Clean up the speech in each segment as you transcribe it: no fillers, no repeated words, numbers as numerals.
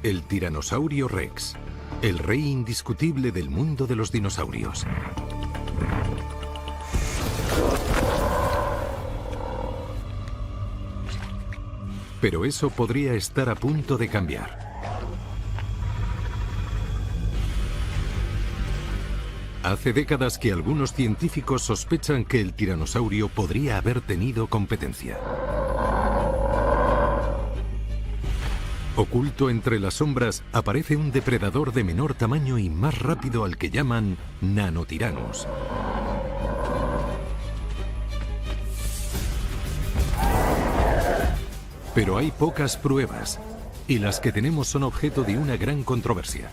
El Tiranosaurio Rex, el rey indiscutible del mundo de los dinosaurios. Pero eso podría estar a punto de cambiar. Hace décadas que algunos científicos sospechan que el tiranosaurio podría haber tenido competencia. Oculto entre las sombras aparece un depredador de menor tamaño y más rápido al que llaman Nanotyrannus. Pero hay pocas pruebas, y las que tenemos son objeto de una gran controversia.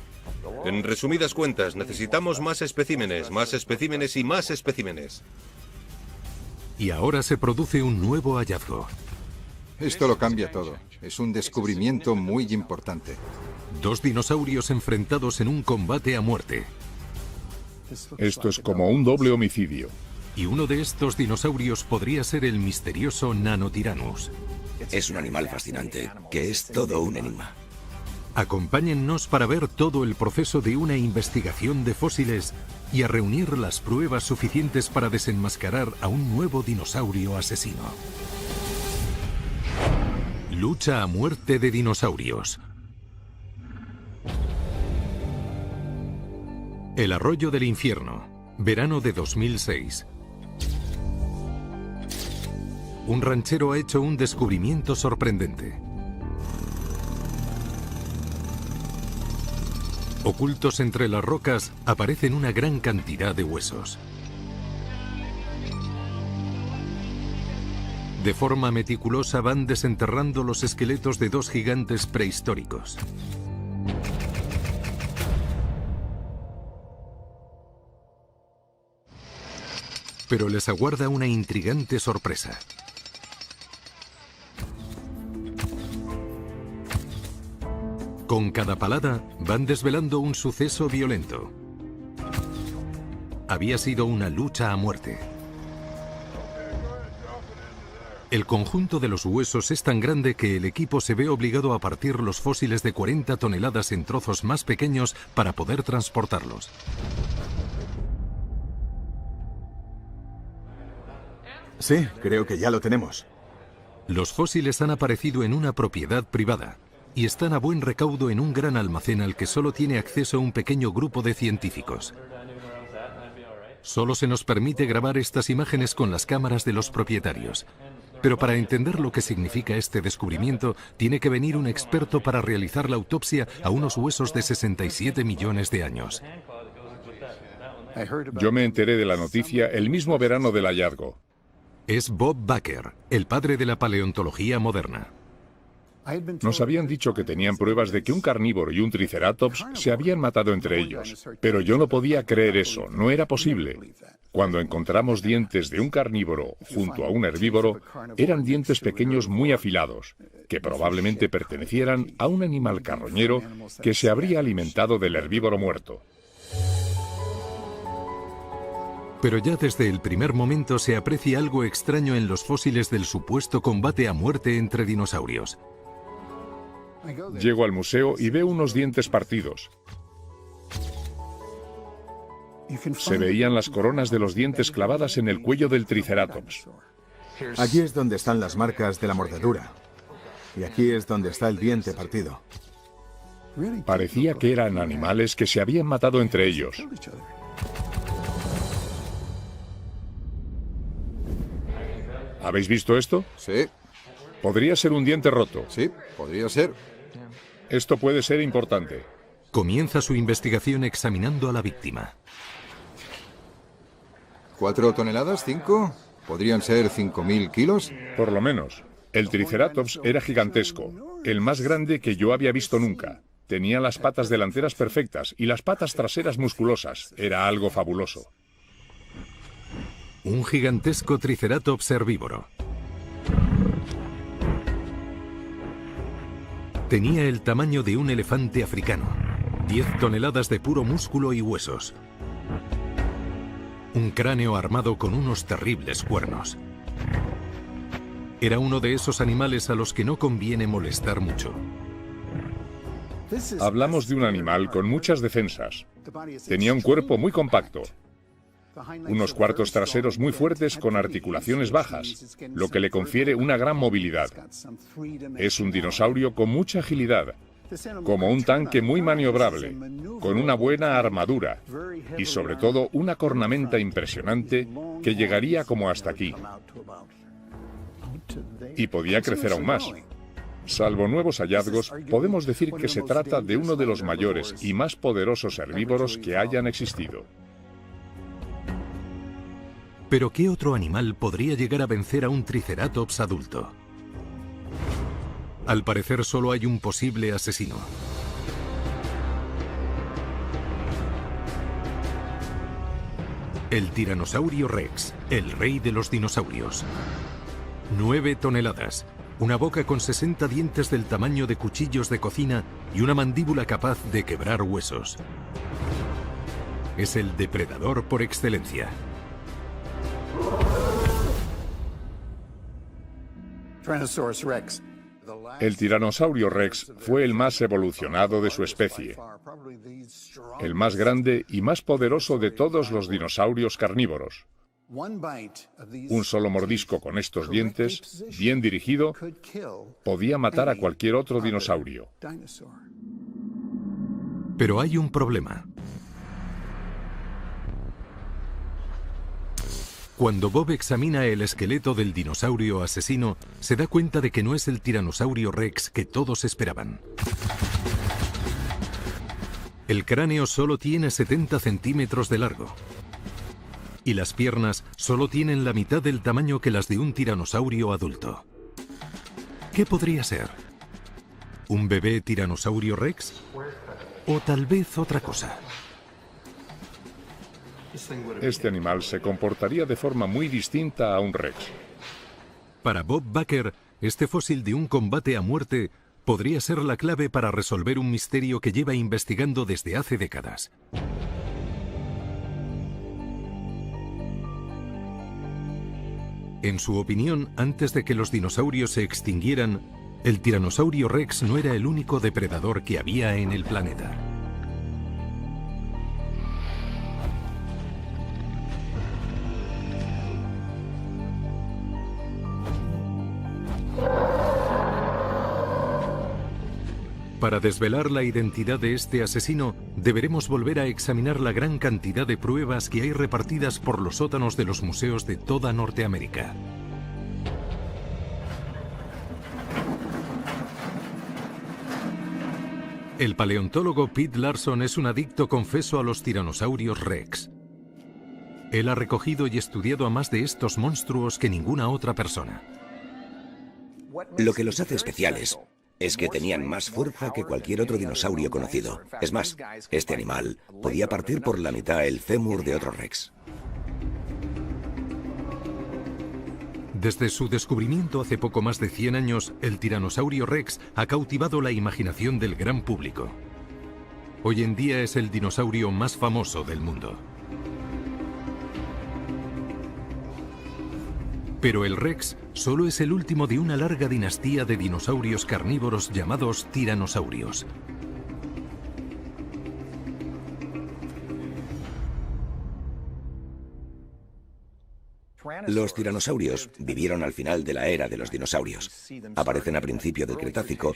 En resumidas cuentas, necesitamos más especímenes y más especímenes. Y ahora se produce un nuevo hallazgo. Esto lo cambia todo. Es un descubrimiento muy importante. Dos dinosaurios enfrentados en un combate a muerte. Esto es como un doble homicidio. Y uno de estos dinosaurios podría ser el misterioso Nanotyrannus. Es un animal fascinante, que es todo un enigma. Acompáñennos para ver todo el proceso de una investigación de fósiles y a reunir las pruebas suficientes para desenmascarar a un nuevo dinosaurio asesino. Lucha a muerte de dinosaurios. El arroyo del infierno, verano de 2006. Un ranchero ha hecho un descubrimiento sorprendente. Ocultos entre las rocas aparecen una gran cantidad de huesos. De forma meticulosa van desenterrando los esqueletos de dos gigantes prehistóricos. Pero les aguarda una intrigante sorpresa. Con cada palada van desvelando un suceso violento. Había sido una lucha a muerte. El conjunto de los huesos es tan grande que el equipo se ve obligado a partir los fósiles de 40 toneladas en trozos más pequeños para poder transportarlos. Sí, creo que ya lo tenemos. Los fósiles han aparecido en una propiedad privada y están a buen recaudo en un gran almacén al que solo tiene acceso un pequeño grupo de científicos. Solo se nos permite grabar estas imágenes con las cámaras de los propietarios. Pero para entender lo que significa este descubrimiento, tiene que venir un experto para realizar la autopsia a unos huesos de 67 millones de años. Yo me enteré de la noticia el mismo verano del hallazgo. Es Bob Baker, el padre de la paleontología moderna. Nos habían dicho que tenían pruebas de que un carnívoro y un triceratops se habían matado entre ellos, pero yo no podía creer eso, no era posible. Cuando encontramos dientes de un carnívoro junto a un herbívoro, eran dientes pequeños muy afilados, que probablemente pertenecieran a un animal carroñero que se habría alimentado del herbívoro muerto. Pero ya desde el primer momento se aprecia algo extraño en los fósiles del supuesto combate a muerte entre dinosaurios. Llego al museo y veo unos dientes partidos. Se veían las coronas de los dientes clavadas en el cuello del triceratops. Aquí es donde están las marcas de la mordedura. Y aquí es donde está el diente partido. Parecía que eran animales que se habían matado entre ellos. ¿Habéis visto esto? Sí, Podría ser un diente roto. sí, podría ser. Esto puede ser importante. Comienza su investigación examinando a la víctima. 4 toneladas, 5. ¿Podrían ser 5.000 kilos? Por lo menos. El triceratops era gigantesco, el más grande que yo había visto nunca. Tenía las patas delanteras perfectas y las patas traseras musculosas. Era algo fabuloso. Un gigantesco triceratops herbívoro. Tenía el tamaño de un elefante africano. 10 toneladas de puro músculo y huesos. Un cráneo armado con unos terribles cuernos. Era uno de esos animales a los que no conviene molestar mucho. Hablamos de un animal con muchas defensas. Tenía un cuerpo muy compacto, unos cuartos traseros muy fuertes con articulaciones bajas, lo que le confiere una gran movilidad. Es un dinosaurio con mucha agilidad, como un tanque muy maniobrable, con una buena armadura y sobre todo una cornamenta impresionante que llegaría como hasta aquí. Y podía crecer aún más. Salvo nuevos hallazgos, podemos decir que se trata de uno de los mayores y más poderosos herbívoros que hayan existido. Pero ¿qué otro animal podría llegar a vencer a un Triceratops adulto? Al parecer solo hay un posible asesino. El Tiranosaurio Rex, el rey de los dinosaurios. 9 toneladas, una boca con 60 dientes del tamaño de cuchillos de cocina y una mandíbula capaz de quebrar huesos. Es el depredador por excelencia. El Tiranosaurio Rex fue el más evolucionado de su especie, el más grande y más poderoso de todos los dinosaurios carnívoros. Un solo mordisco con estos dientes, bien dirigido, podía matar a cualquier otro dinosaurio. Pero hay un problema. Cuando Bob examina el esqueleto del dinosaurio asesino, se da cuenta de que no es el Tiranosaurio Rex que todos esperaban. El cráneo solo tiene 70 centímetros de largo. Y las piernas solo tienen la mitad del tamaño que las de un tiranosaurio adulto. ¿Qué podría ser? ¿Un bebé Tiranosaurio Rex? ¿O tal vez otra cosa? Este animal se comportaría de forma muy distinta a un Rex. Para Bob Baker, este fósil de un combate a muerte podría ser la clave para resolver un misterio que lleva investigando desde hace décadas. En su opinión, antes de que los dinosaurios se extinguieran, el Tiranosaurio Rex no era el único depredador que había en el planeta. Para desvelar la identidad de este asesino, deberemos volver a examinar la gran cantidad de pruebas que hay repartidas por los sótanos de los museos de toda Norteamérica. El paleontólogo Pete Larson es un adicto confeso a los tiranosaurios Rex. Él ha recogido y estudiado a más de estos monstruos que ninguna otra persona. Lo que los hace especiales es que tenían más fuerza que cualquier otro dinosaurio conocido. Es más, este animal podía partir por la mitad el fémur de otro Rex. Desde su descubrimiento hace poco más de 100 años, el Tiranosaurio Rex ha cautivado la imaginación del gran público. Hoy en día es el dinosaurio más famoso del mundo. Pero el Rex solo es el último de una larga dinastía de dinosaurios carnívoros llamados tiranosaurios. Los tiranosaurios vivieron al final de la era de los dinosaurios. Aparecen a principio del Cretácico,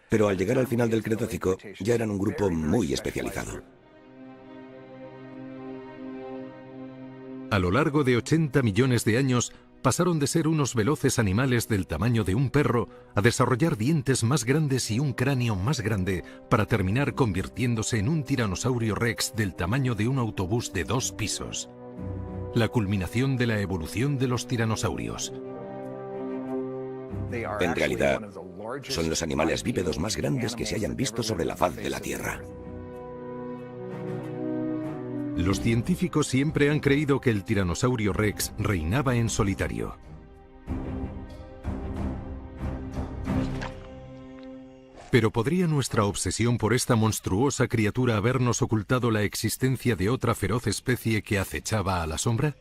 pero al llegar al final del Cretácico ya eran un grupo muy especializado. A lo largo de 80 millones de años, pasaron de ser unos veloces animales del tamaño de un perro a desarrollar dientes más grandes y un cráneo más grande para terminar convirtiéndose en un tiranosaurio rex del tamaño de un autobús de 2 pisos. La culminación de la evolución de los tiranosaurios. En realidad, son los animales bípedos más grandes que se hayan visto sobre la faz de la Tierra. Los científicos siempre han creído que el Tiranosaurio Rex reinaba en solitario. Pero ¿podría nuestra obsesión por esta monstruosa criatura habernos ocultado la existencia de otra feroz especie que acechaba a la sombra?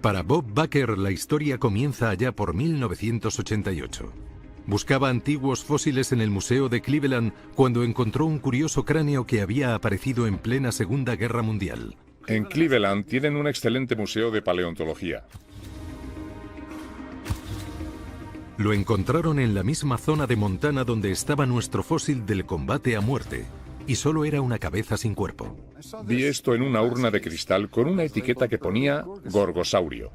Para Bob Baker, la historia comienza allá por 1988. Buscaba antiguos fósiles en el Museo de Cleveland cuando encontró un curioso cráneo que había aparecido en plena Segunda Guerra Mundial. En Cleveland tienen un excelente museo de paleontología. Lo encontraron en la misma zona de Montana donde estaba nuestro fósil del combate a muerte, y solo era una cabeza sin cuerpo. Vi esto en una urna de cristal con una etiqueta que ponía Gorgosaurio.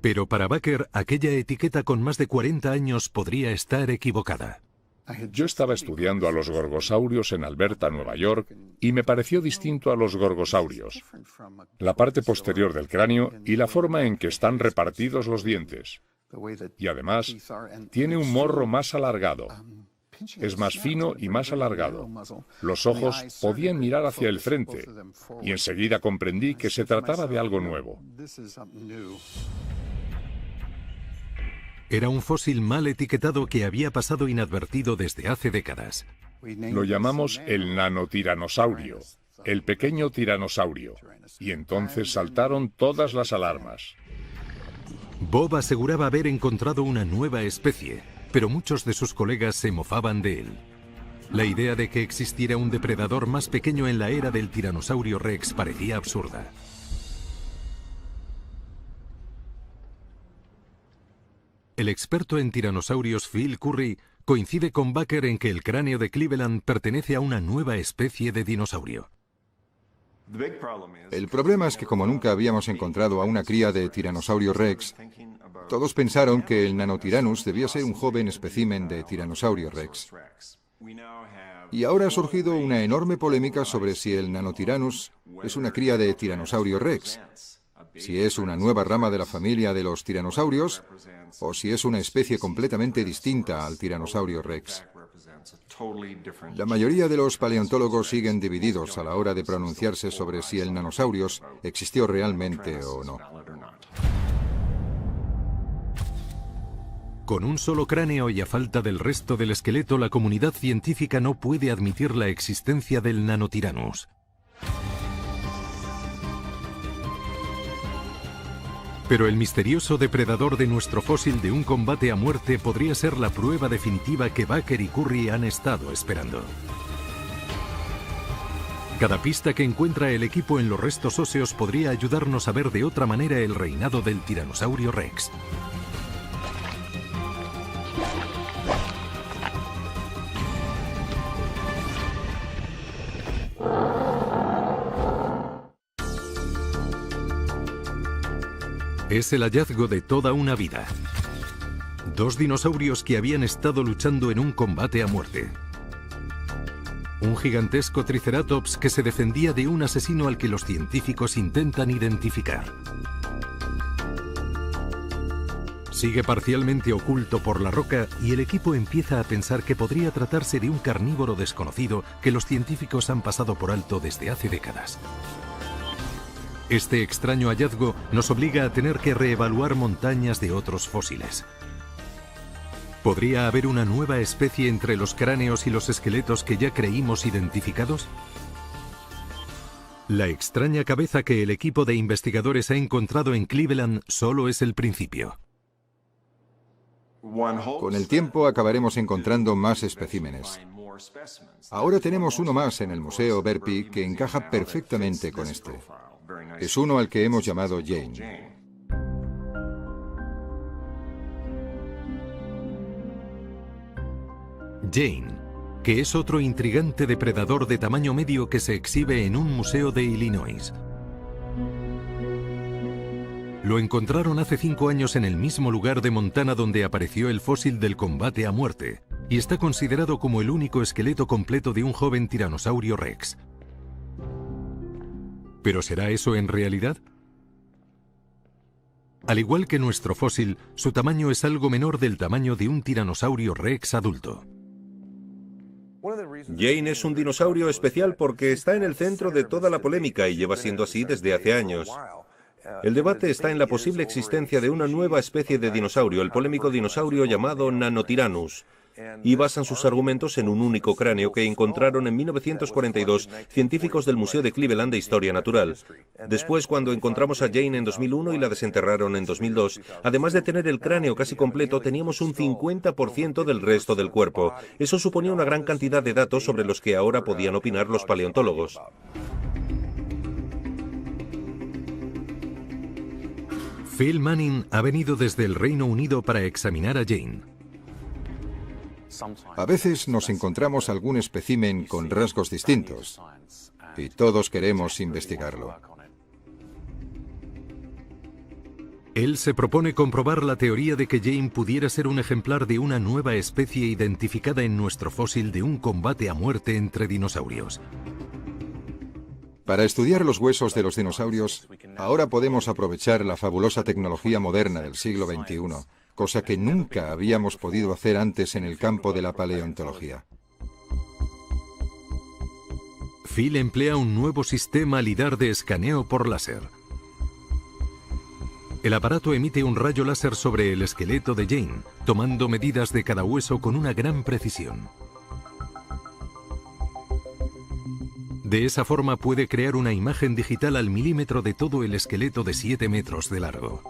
Pero para Baker, aquella etiqueta con más de 40 años podría estar equivocada. Yo estaba estudiando a los gorgosaurios en Alberta, Nueva York, y me pareció distinto a los gorgosaurios. La parte posterior del cráneo y la forma en que están repartidos los dientes. Y además, tiene un morro más alargado. Es más fino y más alargado. Los ojos podían mirar hacia el frente, y enseguida comprendí que se trataba de algo nuevo. Era un fósil mal etiquetado que había pasado inadvertido desde hace décadas. Lo llamamos el nanotiranosaurio, el pequeño tiranosaurio, y entonces saltaron todas las alarmas. Bob aseguraba haber encontrado una nueva especie, pero muchos de sus colegas se mofaban de él. La idea de que existiera un depredador más pequeño en la era del tiranosaurio Rex parecía absurda. El experto en tiranosaurios Phil Curry coincide con Baker en que el cráneo de Cleveland pertenece a una nueva especie de dinosaurio. El problema es que como nunca habíamos encontrado a una cría de tiranosaurio Rex, todos pensaron que el Nanotyrannus debía ser un joven espécimen de tiranosaurio Rex. Y ahora ha surgido una enorme polémica sobre si el Nanotyrannus es una cría de tiranosaurio Rex, si es una nueva rama de la familia de los tiranosaurios o si es una especie completamente distinta al tiranosaurio Rex. La mayoría de los paleontólogos siguen divididos a la hora de pronunciarse sobre si el Nanosaurus existió realmente o no. Con un solo cráneo y a falta del resto del esqueleto, la comunidad científica no puede admitir la existencia del Nanotyrannus. Pero el misterioso depredador de nuestro fósil de un combate a muerte podría ser la prueba definitiva que Baker y Curry han estado esperando. Cada pista que encuentra el equipo en los restos óseos podría ayudarnos a ver de otra manera el reinado del tiranosaurio Rex. Es el hallazgo de toda una vida. Dos dinosaurios que habían estado luchando en un combate a muerte. Un gigantesco triceratops que se defendía de un asesino al que los científicos intentan identificar. Sigue parcialmente oculto por la roca y el equipo empieza a pensar que podría tratarse de un carnívoro desconocido que los científicos han pasado por alto desde hace décadas. Este extraño hallazgo nos obliga a tener que reevaluar montañas de otros fósiles. ¿Podría haber una nueva especie entre los cráneos y los esqueletos que ya creímos identificados? La extraña cabeza que el equipo de investigadores ha encontrado en Cleveland solo es el principio. Con el tiempo acabaremos encontrando más especímenes. Ahora tenemos uno más en el Museo Verpi que encaja perfectamente con este. Es uno al que hemos llamado Jane. Jane, que es otro intrigante depredador de tamaño medio que se exhibe en un museo de Illinois. Lo encontraron hace 5 años en el mismo lugar de Montana donde apareció el fósil del combate a muerte, y está considerado como el único esqueleto completo de un joven tiranosaurio Rex. ¿Pero será eso en realidad? Al igual que nuestro fósil, su tamaño es algo menor del tamaño de un tiranosaurio Rex adulto. Jane es un dinosaurio especial porque está en el centro de toda la polémica y lleva siendo así desde hace años. El debate está en la posible existencia de una nueva especie de dinosaurio, el polémico dinosaurio llamado Nanotyrannus. y basan sus argumentos en un único cráneo que encontraron en 1942 científicos del Museo de Cleveland de Historia Natural. Después, cuando encontramos a Jane en 2001 y la desenterraron en 2002, además de tener el cráneo casi completo, teníamos un 50% del resto del cuerpo. Eso suponía una gran cantidad de datos sobre los que ahora podían opinar los paleontólogos. Phil Manning ha venido desde el Reino Unido para examinar a Jane. A veces nos encontramos algún espécimen con rasgos distintos y todos queremos investigarlo. Él se propone comprobar la teoría de que Jane pudiera ser un ejemplar de una nueva especie identificada en nuestro fósil de un combate a muerte entre dinosaurios. Para estudiar los huesos de los dinosaurios, ahora podemos aprovechar la fabulosa tecnología moderna del siglo XXI, cosa que nunca habíamos podido hacer antes en el campo de la paleontología. Phil emplea un nuevo sistema LIDAR de escaneo por láser. El aparato emite un rayo láser sobre el esqueleto de Jane, tomando medidas de cada hueso con una gran precisión. De esa forma puede crear una imagen digital al milímetro de todo el esqueleto de 7 metros de largo.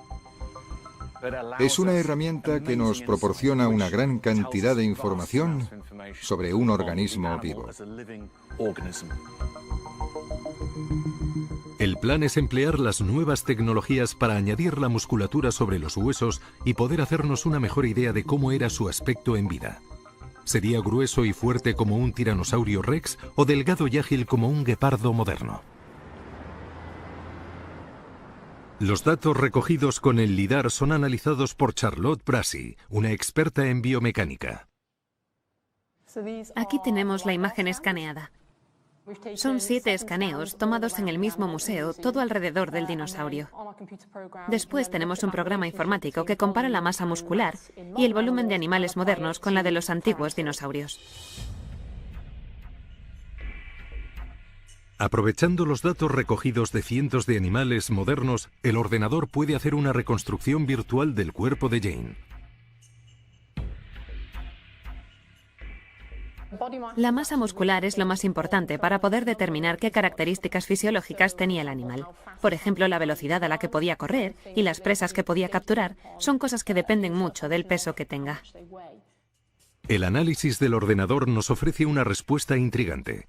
Es una herramienta que nos proporciona una gran cantidad de información sobre un organismo vivo. El plan es emplear las nuevas tecnologías para añadir la musculatura sobre los huesos y poder hacernos una mejor idea de cómo era su aspecto en vida. ¿Sería grueso y fuerte como un tiranosaurio rex o delgado y ágil como un guepardo moderno? Los datos recogidos con el LIDAR son analizados por Charlotte Brasi, una experta en biomecánica. Aquí tenemos la imagen escaneada. Son 7 escaneos tomados en el mismo museo, todo alrededor del dinosaurio. Después tenemos un programa informático que compara la masa muscular y el volumen de animales modernos con la de los antiguos dinosaurios. Aprovechando los datos recogidos de cientos de animales modernos, el ordenador puede hacer una reconstrucción virtual del cuerpo de Jane. La masa muscular es lo más importante para poder determinar qué características fisiológicas tenía el animal. Por ejemplo, la velocidad a la que podía correr y las presas que podía capturar son cosas que dependen mucho del peso que tenga. El análisis del ordenador nos ofrece una respuesta intrigante.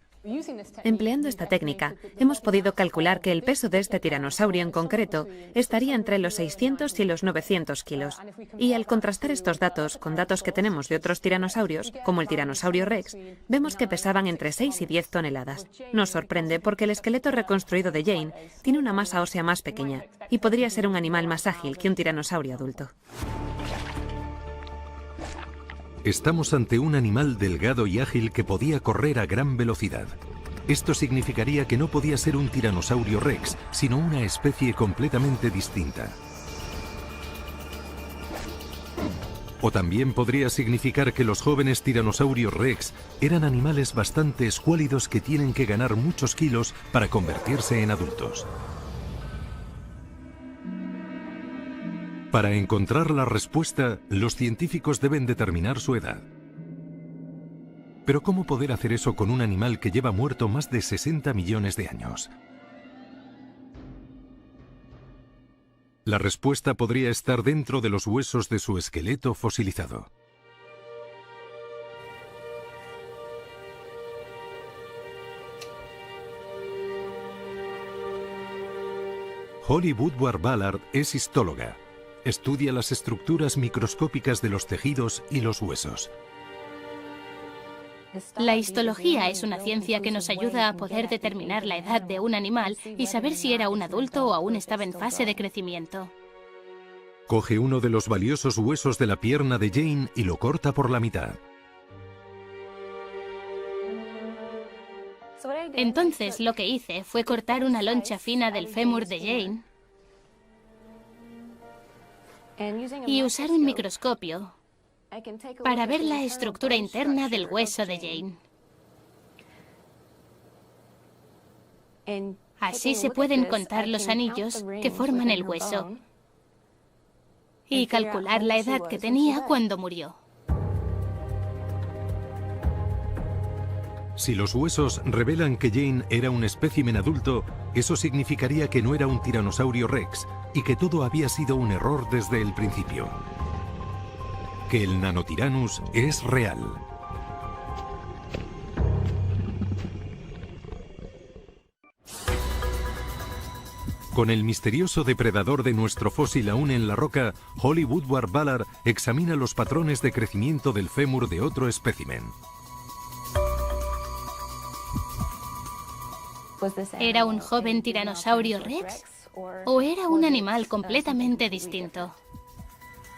Empleando esta técnica, hemos podido calcular que el peso de este tiranosaurio en concreto estaría entre los 600 y los 900 kilos. Y al contrastar estos datos con datos que tenemos de otros tiranosaurios, como el tiranosaurio rex, vemos que pesaban entre 6 y 10 toneladas. Nos sorprende porque el esqueleto reconstruido de Jane tiene una masa ósea más pequeña y podría ser un animal más ágil que un tiranosaurio adulto. Estamos ante un animal delgado y ágil que podía correr a gran velocidad. Esto significaría que no podía ser un tiranosaurio rex, sino una especie completamente distinta. O también podría significar que los jóvenes tiranosaurios rex eran animales bastante escuálidos que tienen que ganar muchos kilos para convertirse en adultos. Para encontrar la respuesta, los científicos deben determinar su edad. Pero ¿cómo poder hacer eso con un animal que lleva muerto más de 60 millones de años? La respuesta podría estar dentro de los huesos de su esqueleto fosilizado. Holly Woodward-Ballard es históloga. Estudia las estructuras microscópicas de los tejidos y los huesos. La histología es una ciencia que nos ayuda a poder determinar la edad de un animal y saber si era un adulto o aún estaba en fase de crecimiento. Coge uno de los valiosos huesos de la pierna de Jane y lo corta por la mitad. Entonces lo que hice fue cortar una loncha fina del fémur de Jane y usar un microscopio para ver la estructura interna del hueso de Jane. Así se pueden contar los anillos que forman el hueso y calcular la edad que tenía cuando murió. Si los huesos revelan que Jane era un espécimen adulto, eso significaría que no era un tiranosaurio rex y que todo había sido un error desde el principio. Que el Nanotyrannus es real. Con el misterioso depredador de nuestro fósil aún en la roca, Holly Woodward Ballard examina los patrones de crecimiento del fémur de otro espécimen. ¿Era un joven tiranosaurio rex? ¿O era un animal completamente distinto?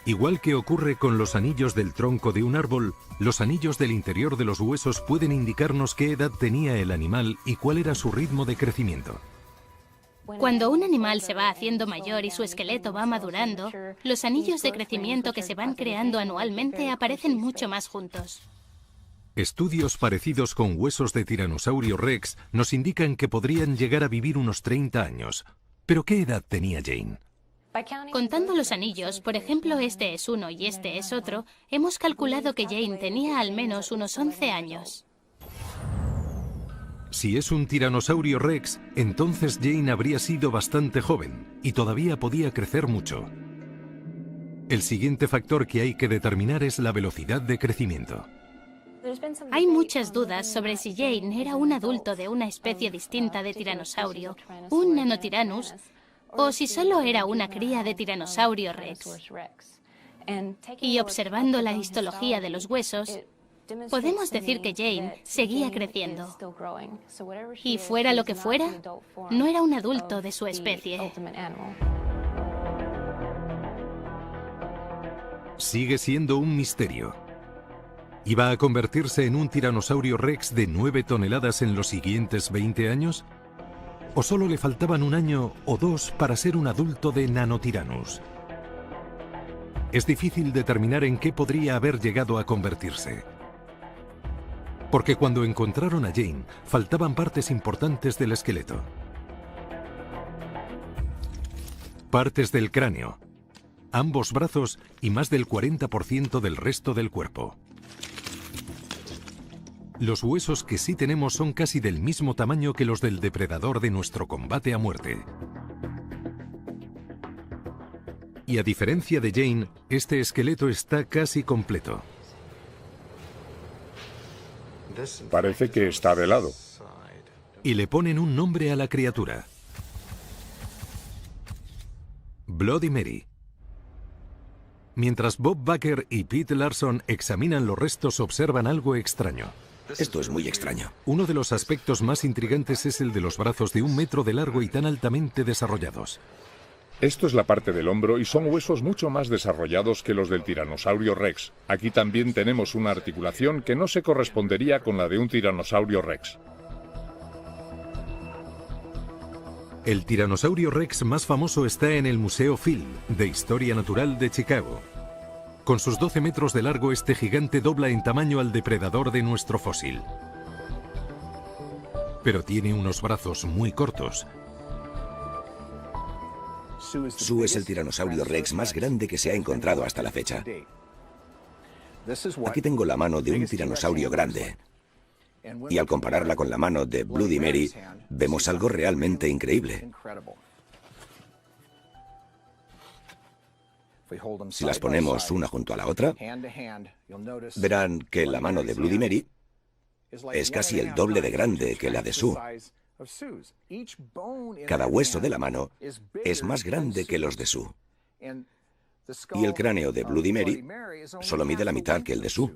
Igual que ocurre con los anillos del tronco de un árbol, los anillos del interior de los huesos pueden indicarnos qué edad tenía el animal y cuál era su ritmo de crecimiento. Cuando un animal se va haciendo mayor y su esqueleto va madurando, los anillos de crecimiento que se van creando anualmente aparecen mucho más juntos. Estudios parecidos con huesos de tiranosaurio rex nos indican que podrían llegar a vivir unos 30 años. ¿Pero qué edad tenía Jane? Contando los anillos, por ejemplo, este es uno y este es otro, hemos calculado que Jane tenía al menos unos 11 años. Si es un tiranosaurio rex, entonces Jane habría sido bastante joven y todavía podía crecer mucho. El siguiente factor que hay que determinar es la velocidad de crecimiento. Hay muchas dudas sobre si Jane era un adulto de una especie distinta de tiranosaurio, un Nanotyrannus, o si solo era una cría de tiranosaurio rex. Y observando la histología de los huesos, podemos decir que Jane seguía creciendo. Y fuera lo que fuera, no era un adulto de su especie. Sigue siendo un misterio. ¿Iba a convertirse en un tiranosaurio rex de 9 toneladas en los siguientes 20 años? ¿O solo le faltaban un año o dos para ser un adulto de Nanotyrannus? Es difícil determinar en qué podría haber llegado a convertirse. Porque cuando encontraron a Jane, faltaban partes importantes del esqueleto. Partes del cráneo, ambos brazos y más del 40% del resto del cuerpo. Los huesos que sí tenemos son casi del mismo tamaño que los del depredador de nuestro combate a muerte. Y a diferencia de Jane, este esqueleto está casi completo. Parece que está de lado. Y le ponen un nombre a la criatura. Bloody Mary. Mientras Bob Baker y Pete Larson examinan los restos, observan algo extraño. Esto es muy extraño. Uno de los aspectos más intrigantes es el de los brazos de 1 metro de largo y tan altamente desarrollados. Esto es la parte del hombro y son huesos mucho más desarrollados que los del tiranosaurio rex. Aquí también tenemos una articulación que no se correspondería con la de un tiranosaurio rex. El tiranosaurio rex más famoso está en el Museo Field, de Historia Natural de Chicago. Con sus 12 metros de largo, este gigante dobla en tamaño al depredador de nuestro fósil. Pero tiene unos brazos muy cortos. Sue es el tiranosaurio rex más grande que se ha encontrado hasta la fecha. Aquí tengo la mano de un tiranosaurio grande. Y al compararla con la mano de Bloody Mary, vemos algo realmente increíble. Si las ponemos una junto a la otra, verán que la mano de Bloody Mary es casi el doble de grande que la de Sue. Cada hueso de la mano es más grande que los de Sue. Y el cráneo de Bloody Mary solo mide la mitad que el de Sue.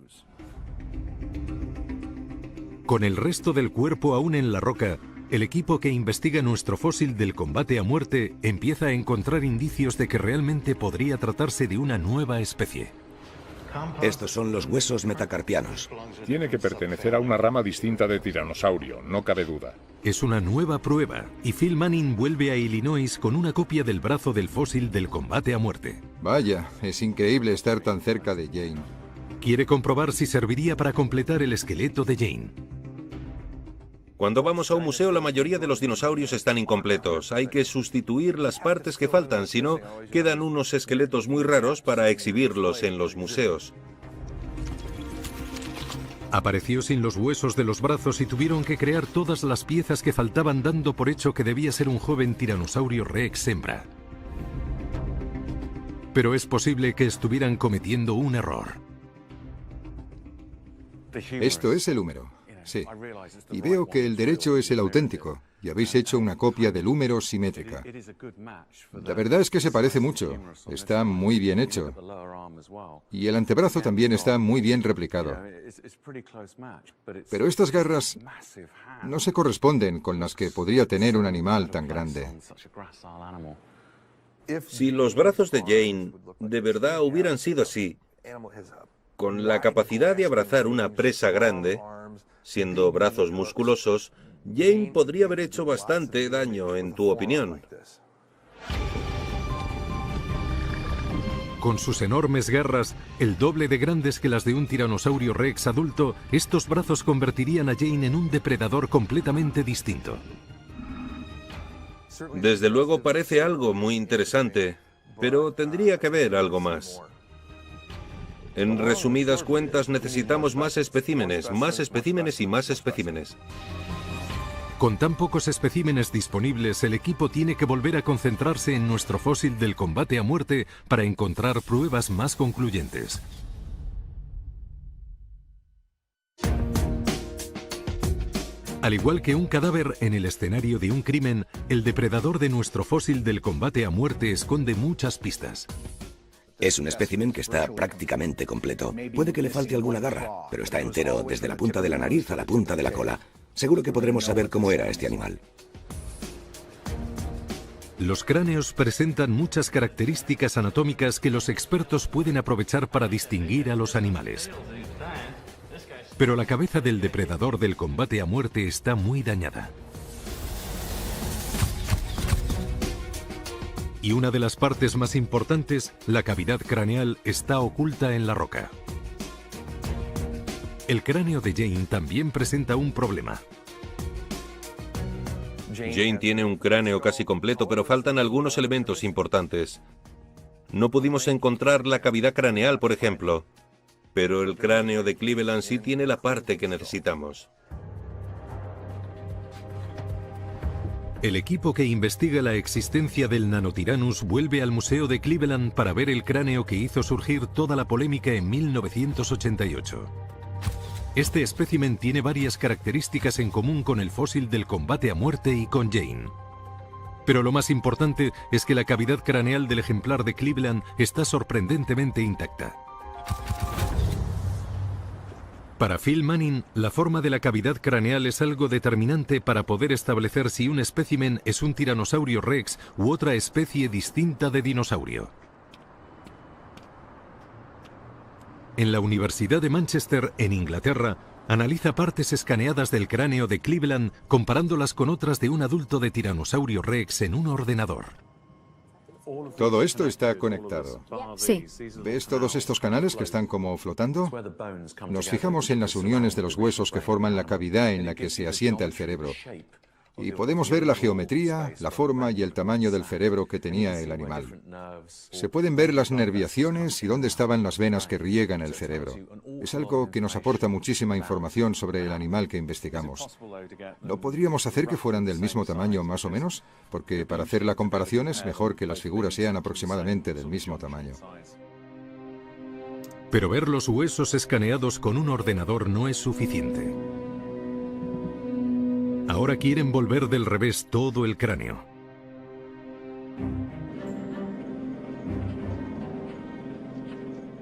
Con el resto del cuerpo aún en la roca, el equipo que investiga nuestro fósil del combate a muerte empieza a encontrar indicios de que realmente podría tratarse de una nueva especie. Estos son los huesos metacarpianos. Tiene que pertenecer a una rama distinta de tiranosaurio, no cabe duda. Es una nueva prueba, y Phil Manning vuelve a Illinois con una copia del brazo del fósil del combate a muerte. Vaya, es increíble estar tan cerca de Jane. Quiere comprobar si serviría para completar el esqueleto de Jane. Cuando vamos a un museo, la mayoría de los dinosaurios están incompletos. Hay que sustituir las partes que faltan, si no, quedan unos esqueletos muy raros para exhibirlos en los museos. Apareció sin los huesos de los brazos y tuvieron que crear todas las piezas que faltaban, dando por hecho que debía ser un joven tiranosaurio rex hembra. Pero es posible que estuvieran cometiendo un error. Esto es el húmero, sí. Y veo que el derecho es el auténtico, y habéis hecho una copia del húmero simétrica. La verdad es que se parece mucho, está muy bien hecho. Y el antebrazo también está muy bien replicado. Pero estas garras no se corresponden con las que podría tener un animal tan grande. Si los brazos de Jane de verdad hubieran sido así, con la capacidad de abrazar una presa grande, siendo brazos musculosos, Jane podría haber hecho bastante daño, en tu opinión. Con sus enormes garras, el doble de grandes que las de un tiranosaurio rex adulto, estos brazos convertirían a Jane en un depredador completamente distinto. Desde luego parece algo muy interesante, pero tendría que haber algo más. En resumidas cuentas, necesitamos más especímenes y más especímenes. Con tan pocos especímenes disponibles, el equipo tiene que volver a concentrarse en nuestro fósil del combate a muerte para encontrar pruebas más concluyentes. Al igual que un cadáver en el escenario de un crimen, el depredador de nuestro fósil del combate a muerte esconde muchas pistas. Es un espécimen que está prácticamente completo. Puede que le falte alguna garra, pero está entero desde la punta de la nariz a la punta de la cola. Seguro que podremos saber cómo era este animal. Los cráneos presentan muchas características anatómicas que los expertos pueden aprovechar para distinguir a los animales. Pero la cabeza del depredador del combate a muerte está muy dañada. Y una de las partes más importantes, la cavidad craneal, está oculta en la roca. El cráneo de Jane también presenta un problema. Jane tiene un cráneo casi completo, pero faltan algunos elementos importantes. No pudimos encontrar la cavidad craneal, por ejemplo, pero el cráneo de Cleveland sí tiene la parte que necesitamos. El equipo que investiga la existencia del Nanotyrannus vuelve al Museo de Cleveland para ver el cráneo que hizo surgir toda la polémica en 1988. Este espécimen tiene varias características en común con el fósil del combate a muerte y con Jane. Pero lo más importante es que la cavidad craneal del ejemplar de Cleveland está sorprendentemente intacta. Para Phil Manning, la forma de la cavidad craneal es algo determinante para poder establecer si un espécimen es un tiranosaurio rex u otra especie distinta de dinosaurio. En la Universidad de Manchester, en Inglaterra, analiza partes escaneadas del cráneo de Cleveland comparándolas con otras de un adulto de tiranosaurio rex en un ordenador. Todo esto está conectado. Sí. ¿Ves todos estos canales que están como flotando? Nos fijamos en las uniones de los huesos que forman la cavidad en la que se asienta el cerebro. Y podemos ver la geometría, la forma y el tamaño del cerebro que tenía el animal. Se pueden ver las nerviaciones y dónde estaban las venas que riegan el cerebro. Es algo que nos aporta muchísima información sobre el animal que investigamos. ¿No podríamos hacer que fueran del mismo tamaño más o menos? Porque para hacer la comparación es mejor que las figuras sean aproximadamente del mismo tamaño. Pero ver los huesos escaneados con un ordenador no es suficiente. Ahora quieren volver del revés todo el cráneo.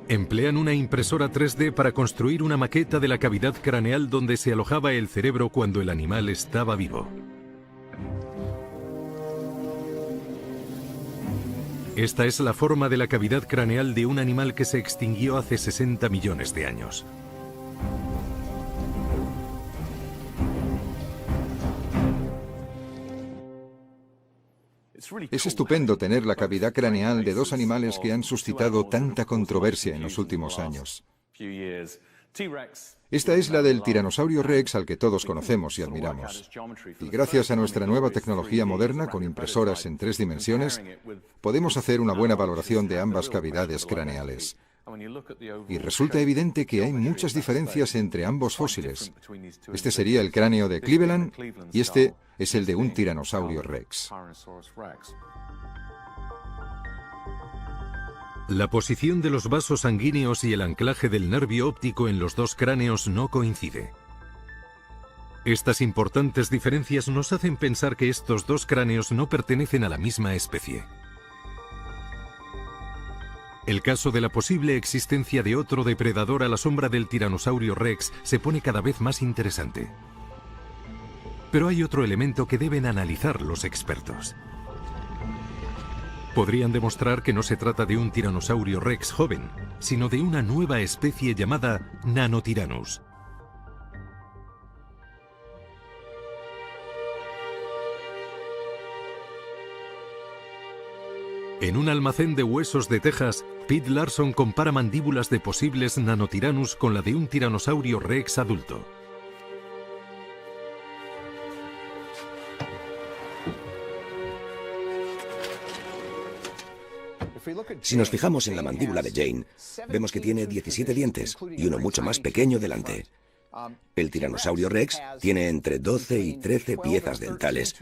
Emplean una impresora 3D para construir una maqueta de la cavidad craneal donde se alojaba el cerebro cuando el animal estaba vivo. Esta es la forma de la cavidad craneal de un animal que se extinguió hace 60 millones de años. Es estupendo tener la cavidad craneal de dos animales que han suscitado tanta controversia en los últimos años. Esta es la del tiranosaurio rex al que todos conocemos y admiramos. Y gracias a nuestra nueva tecnología moderna con impresoras en 3 dimensiones, podemos hacer una buena valoración de ambas cavidades craneales. Y resulta evidente que hay muchas diferencias entre ambos fósiles. Este sería el cráneo de Cleveland y este es el de un tiranosaurio rex. La posición de los vasos sanguíneos y el anclaje del nervio óptico en los dos cráneos no coincide. Estas importantes diferencias nos hacen pensar que estos dos cráneos no pertenecen a la misma especie. El caso de la posible existencia de otro depredador a la sombra del tiranosaurio rex se pone cada vez más interesante. Pero hay otro elemento que deben analizar los expertos. Podrían demostrar que no se trata de un tiranosaurio rex joven, sino de una nueva especie llamada Nanotyrannus. En un almacén de huesos de Texas, Pete Larson compara mandíbulas de posibles Nanotyrannus con la de un tiranosaurio rex adulto. Si nos fijamos en la mandíbula de Jane, vemos que tiene 17 dientes y uno mucho más pequeño delante. El tiranosaurio rex tiene entre 12 y 13 piezas dentales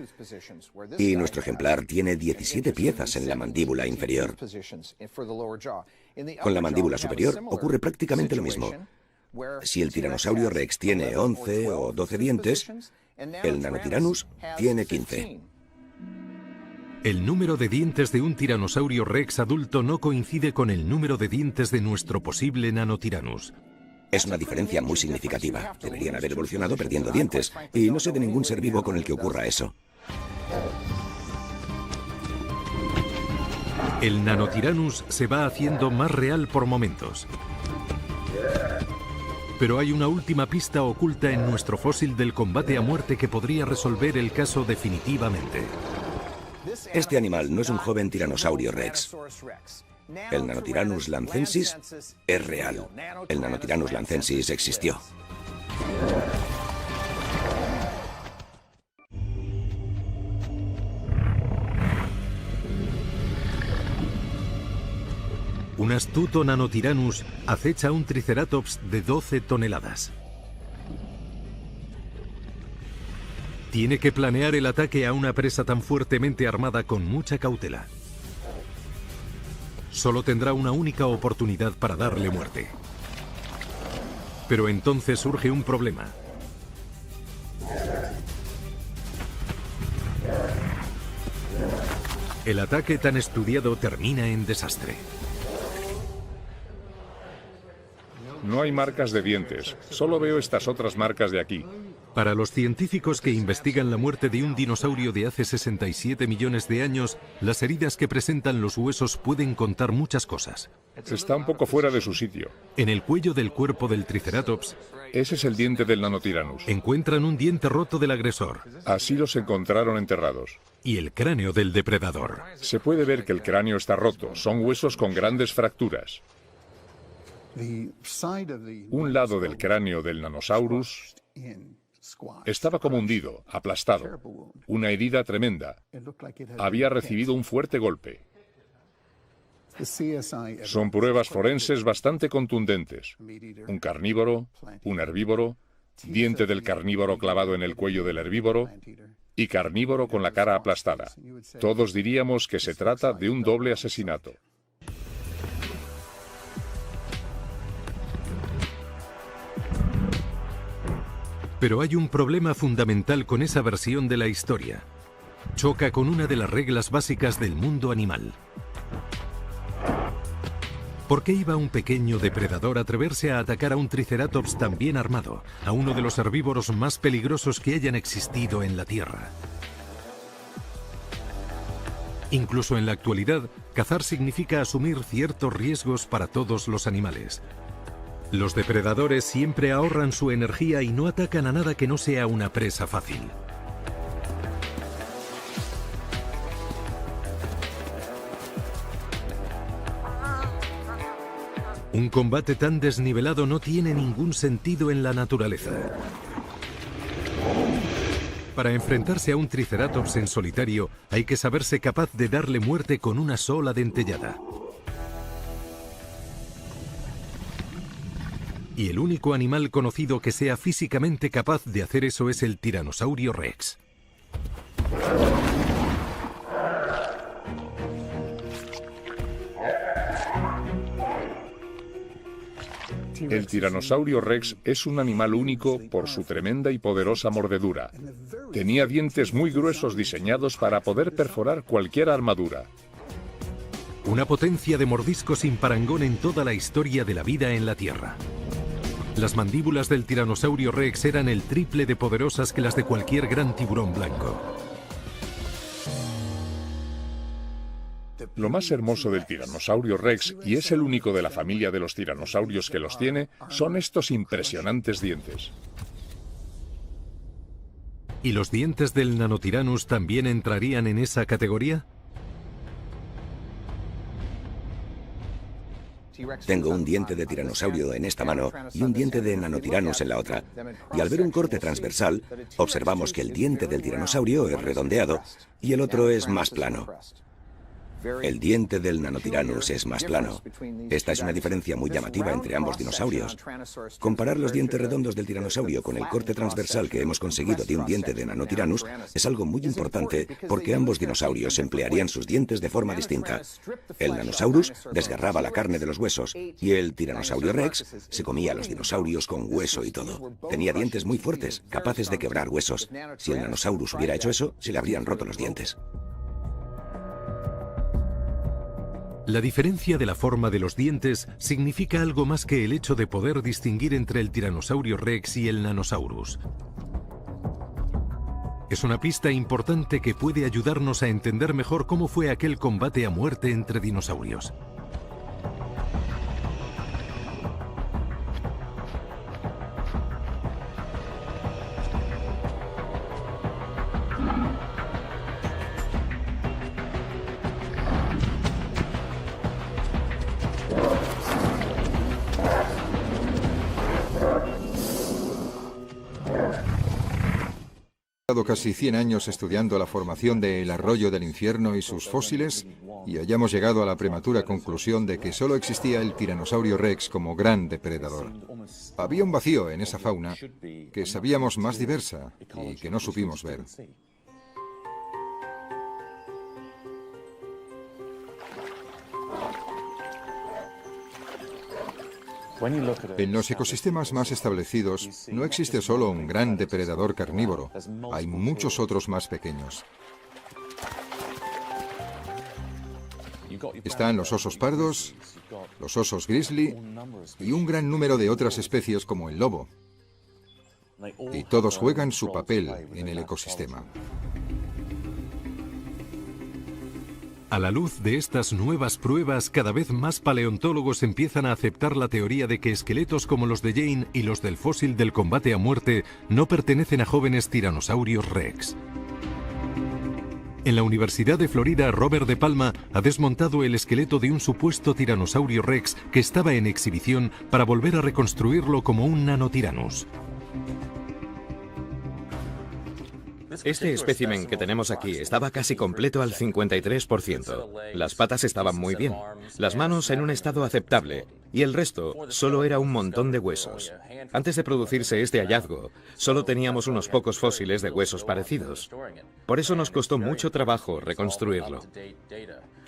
y nuestro ejemplar tiene 17 piezas en la mandíbula inferior. Con la mandíbula superior ocurre prácticamente lo mismo. Si el tiranosaurio rex tiene 11 o 12 dientes, el Nanotyrannus tiene 15. El número de dientes de un tiranosaurio rex adulto no coincide con el número de dientes de nuestro posible Nanotyrannus. Es una diferencia muy significativa. Deberían haber evolucionado perdiendo dientes, y no sé de ningún ser vivo con el que ocurra eso. El Nanotyrannus se va haciendo más real por momentos. Pero hay una última pista oculta en nuestro fósil del combate a muerte que podría resolver el caso definitivamente. Este animal no es un joven tiranosaurio rex. El Nanotyrannus lancensis es real. El Nanotyrannus lancensis existió. Un astuto Nanotyrannus acecha un Triceratops de 12 toneladas. Tiene que planear el ataque a una presa tan fuertemente armada con mucha cautela. Solo tendrá una única oportunidad para darle muerte. Pero entonces surge un problema. El ataque tan estudiado termina en desastre. No hay marcas de dientes, solo veo estas otras marcas de aquí. Para los científicos que investigan la muerte de un dinosaurio de hace 67 millones de años, las heridas que presentan los huesos pueden contar muchas cosas. Está un poco fuera de su sitio. En el cuello del cuerpo del Triceratops, ese es el diente del Nanotyrannus. Encuentran un diente roto del agresor. Así los encontraron enterrados. Y el cráneo del depredador. Se puede ver que el cráneo está roto, son huesos con grandes fracturas. Un lado del cráneo del Nanosaurus estaba como hundido, aplastado. Una herida tremenda. Había recibido un fuerte golpe. Son pruebas forenses bastante contundentes. Un carnívoro, un herbívoro, diente del carnívoro clavado en el cuello del herbívoro y carnívoro con la cara aplastada. Todos diríamos que se trata de un doble asesinato. Pero hay un problema fundamental con esa versión de la historia. Choca con una de las reglas básicas del mundo animal. ¿Por qué iba un pequeño depredador a atreverse a atacar a un Triceratops tan bien armado, a uno de los herbívoros más peligrosos que hayan existido en la Tierra? Incluso en la actualidad, cazar significa asumir ciertos riesgos para todos los animales. Los depredadores siempre ahorran su energía y no atacan a nada que no sea una presa fácil. Un combate tan desnivelado no tiene ningún sentido en la naturaleza. Para enfrentarse a un Triceratops en solitario, hay que saberse capaz de darle muerte con una sola dentellada. Y el único animal conocido que sea físicamente capaz de hacer eso es el Tiranosaurio Rex. El Tiranosaurio Rex es un animal único por su tremenda y poderosa mordedura. Tenía dientes muy gruesos diseñados para poder perforar cualquier armadura. Una potencia de mordisco sin parangón en toda la historia de la vida en la Tierra. Las mandíbulas del Tiranosaurio Rex eran el triple de poderosas que las de cualquier gran tiburón blanco. Lo más hermoso del Tiranosaurio Rex, y es el único de la familia de los tiranosaurios que los tiene, son estos impresionantes dientes. ¿Y los dientes del Nanotyrannus también entrarían en esa categoría? Tengo un diente de tiranosaurio en esta mano y un diente de Nanotyrannus en la otra. Y al ver un corte transversal, observamos que el diente del tiranosaurio es redondeado y el otro es más plano. El diente del Nanotyrannus es más plano. Esta es una diferencia muy llamativa entre ambos dinosaurios. Comparar los dientes redondos del tiranosaurio con el corte transversal que hemos conseguido de un diente de Nanotyrannus es algo muy importante porque ambos dinosaurios emplearían sus dientes de forma distinta. El Nanosaurus desgarraba la carne de los huesos y el Tiranosaurio Rex se comía a los dinosaurios con hueso y todo. Tenía dientes muy fuertes, capaces de quebrar huesos. Si el Nanosaurus hubiera hecho eso, se le habrían roto los dientes. La diferencia de la forma de los dientes significa algo más que el hecho de poder distinguir entre el Tiranosaurio Rex y el Nanosaurus. Es una pista importante que puede ayudarnos a entender mejor cómo fue aquel combate a muerte entre dinosaurios. Casi 100 años estudiando la formación del arroyo del infierno y sus fósiles, y hayamos llegado a la prematura conclusión de que solo existía el Tiranosaurio Rex como gran depredador. Había un vacío en esa fauna que sabíamos más diversa y que no supimos ver. En los ecosistemas más establecidos no existe solo un gran depredador carnívoro, hay muchos otros más pequeños. Están los osos pardos, los osos grizzly y un gran número de otras especies como el lobo. Y todos juegan su papel en el ecosistema. A la luz de estas nuevas pruebas, cada vez más paleontólogos empiezan a aceptar la teoría de que esqueletos como los de Jane y los del fósil del combate a muerte no pertenecen a jóvenes tiranosaurios Rex. En la Universidad de Florida, Robert De Palma ha desmontado el esqueleto de un supuesto tiranosaurio Rex que estaba en exhibición para volver a reconstruirlo como un Nanotyrannus. Este espécimen que tenemos aquí estaba casi completo al 53%. Las patas estaban muy bien, las manos en un estado aceptable y el resto solo era un montón de huesos. Antes de producirse este hallazgo, solo teníamos unos pocos fósiles de huesos parecidos. Por eso nos costó mucho trabajo reconstruirlo.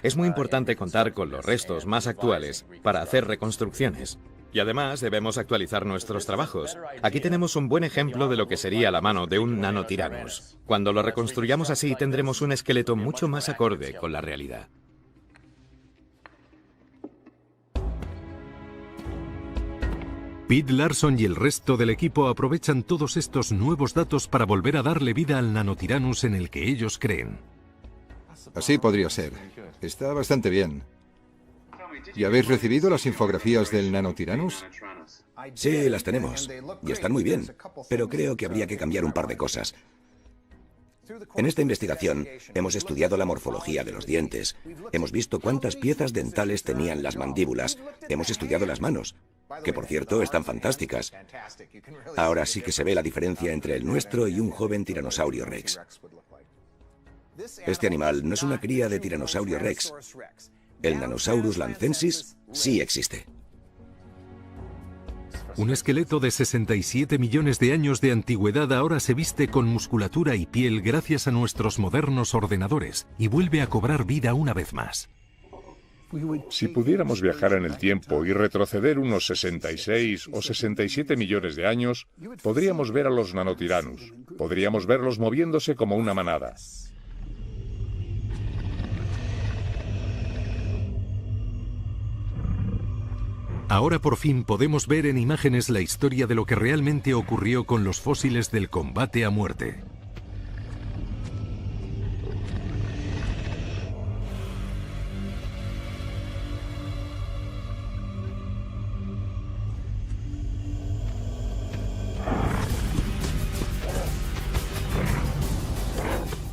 Es muy importante contar con los restos más actuales para hacer reconstrucciones. Y además debemos actualizar nuestros trabajos. Aquí tenemos un buen ejemplo de lo que sería la mano de un Nanotyrannus. Cuando lo reconstruyamos así tendremos un esqueleto mucho más acorde con la realidad. Pete Larson y el resto del equipo aprovechan todos estos nuevos datos para volver a darle vida al Nanotyrannus en el que ellos creen. Así podría ser. Está bastante bien. ¿Y habéis recibido las infografías del Nanotyrannus? Sí, las tenemos. Y están muy bien. Pero creo que habría que cambiar un par de cosas. En esta investigación hemos estudiado la morfología de los dientes. Hemos visto cuántas piezas dentales tenían las mandíbulas. Hemos estudiado las manos, que por cierto están fantásticas. Ahora sí que se ve la diferencia entre el nuestro y un joven tiranosaurio Rex. Este animal no es una cría de tiranosaurio Rex. El Nanosaurus lancensis sí existe. Un esqueleto de 67 millones de años de antigüedad ahora se viste con musculatura y piel gracias a nuestros modernos ordenadores y vuelve a cobrar vida una vez más. Si pudiéramos viajar en el tiempo y retroceder unos 66 o 67 millones de años, podríamos ver a los Nanotyranus. Podríamos verlos moviéndose como una manada. Ahora por fin podemos ver en imágenes la historia de lo que realmente ocurrió con los fósiles del combate a muerte.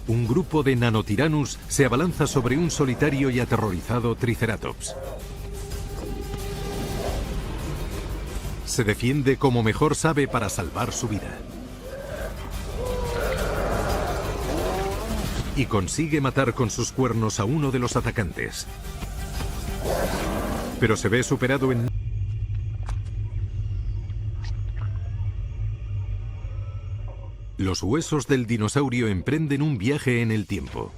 Un grupo de Nanotyranus se abalanza sobre un solitario y aterrorizado Triceratops. Se defiende como mejor sabe para salvar su vida. Y consigue matar con sus cuernos a uno de los atacantes. Pero se ve superado en... Los huesos del dinosaurio emprenden un viaje en el tiempo.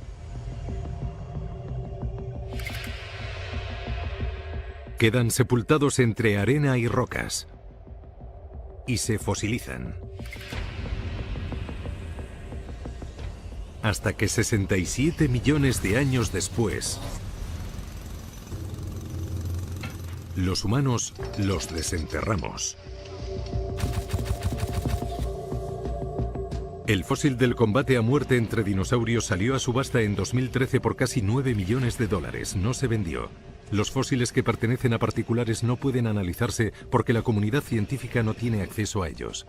Quedan sepultados entre arena y rocas. Y se fosilizan. Hasta que 67 millones de años después, los humanos los desenterramos. El fósil del combate a muerte entre dinosaurios salió a subasta en 2013 por casi 9 millones de dólares. No se vendió. Los fósiles que pertenecen a particulares no pueden analizarse porque la comunidad científica no tiene acceso a ellos.